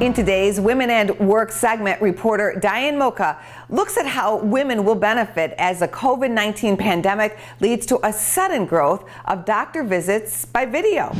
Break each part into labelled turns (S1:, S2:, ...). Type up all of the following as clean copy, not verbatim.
S1: In today's Women and Work segment, reporter Diane Moca looks at how women will benefit as the COVID-19 pandemic leads to a sudden growth of doctor visits by video.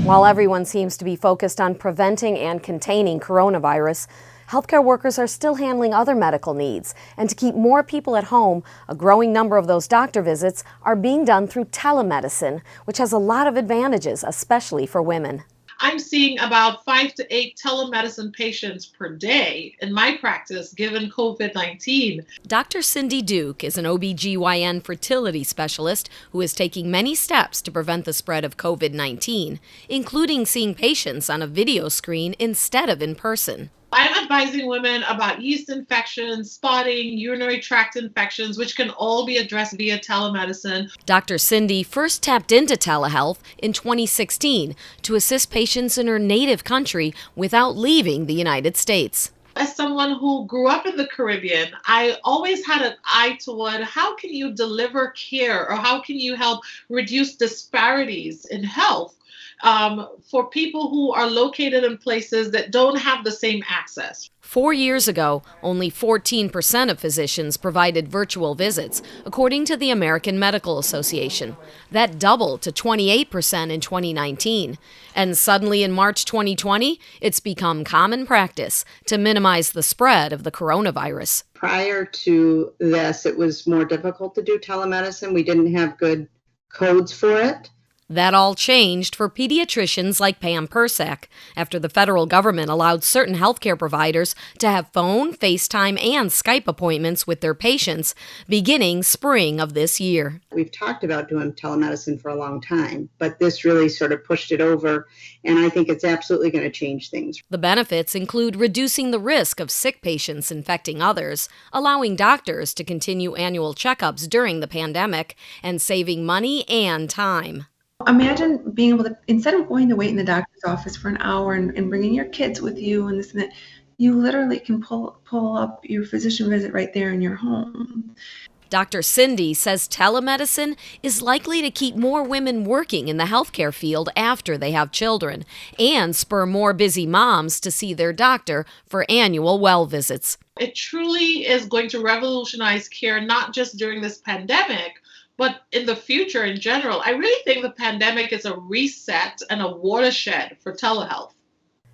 S2: While everyone seems to be focused on preventing and containing coronavirus, healthcare workers are still handling other medical needs. And to keep more people at home, a growing number of those doctor visits are being done through telemedicine, which has a lot of advantages, especially for women.
S3: I'm seeing about 5 to 8 telemedicine patients per day in my practice given COVID-19.
S2: Dr. Cindy Duke is an OB/GYN fertility specialist who is taking many steps to prevent the spread of COVID-19, including seeing patients on a video screen instead of in person.
S3: I'm advising women about yeast infections, spotting, urinary tract infections, which can all be addressed via telemedicine.
S2: Dr. Cindy first tapped into telehealth in 2016 to assist patients in her native country without leaving the United States.
S3: As someone who grew up in the Caribbean, I always had an eye toward how can you deliver care or how can you help reduce disparities in health for people who are located in places that don't have the same access.
S2: 4 years ago, only 14% of physicians provided virtual visits, according to the American Medical Association. That doubled to 28% in 2019. And suddenly in March 2020, it's become common practice to minimize the spread of the coronavirus.
S4: Prior to this, it was more difficult to do telemedicine. We didn't have good codes for it.
S2: That all changed for pediatricians like Pam Persak after the federal government allowed certain healthcare providers to have phone, FaceTime, and Skype appointments with their patients beginning spring of this year.
S4: We've talked about doing telemedicine for a long time, but this really sort of pushed it over, and I think it's absolutely going to change things.
S2: The benefits include reducing the risk of sick patients infecting others, allowing doctors to continue annual checkups during the pandemic, and saving money and time.
S5: Imagine being able to, instead of going to wait in the doctor's office for an hour and bringing your kids with you and this and that, you literally can pull up your physician visit right there in your home.
S2: Dr. Cindy says telemedicine is likely to keep more women working in the healthcare field after they have children and spur more busy moms to see their doctor for annual well visits.
S3: It truly is going to revolutionize care, not just during this pandemic, but in the future in general. I really think the pandemic is a reset and a watershed for telehealth.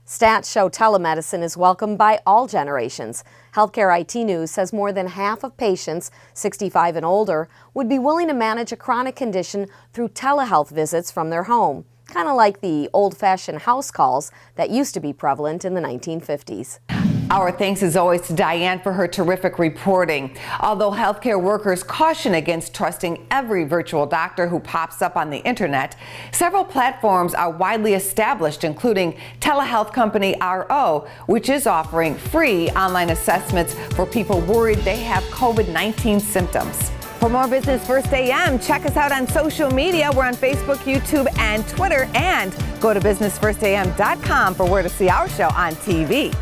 S2: Stats show telemedicine is welcomed by all generations. Healthcare IT News says more than half of patients 65 and older would be willing to manage a chronic condition through telehealth visits from their home, kind of like the old-fashioned house calls that used to be prevalent in the 1950s.
S1: Our thanks as always to Diane for her terrific reporting. Although healthcare workers caution against trusting every virtual doctor who pops up on the internet, several platforms are widely established, including telehealth company RO, which is offering free online assessments for people worried they have COVID-19 symptoms. For more Business First AM, check us out on social media. We're on Facebook, YouTube, and Twitter. And go to businessfirstam.com for where to see our show on TV.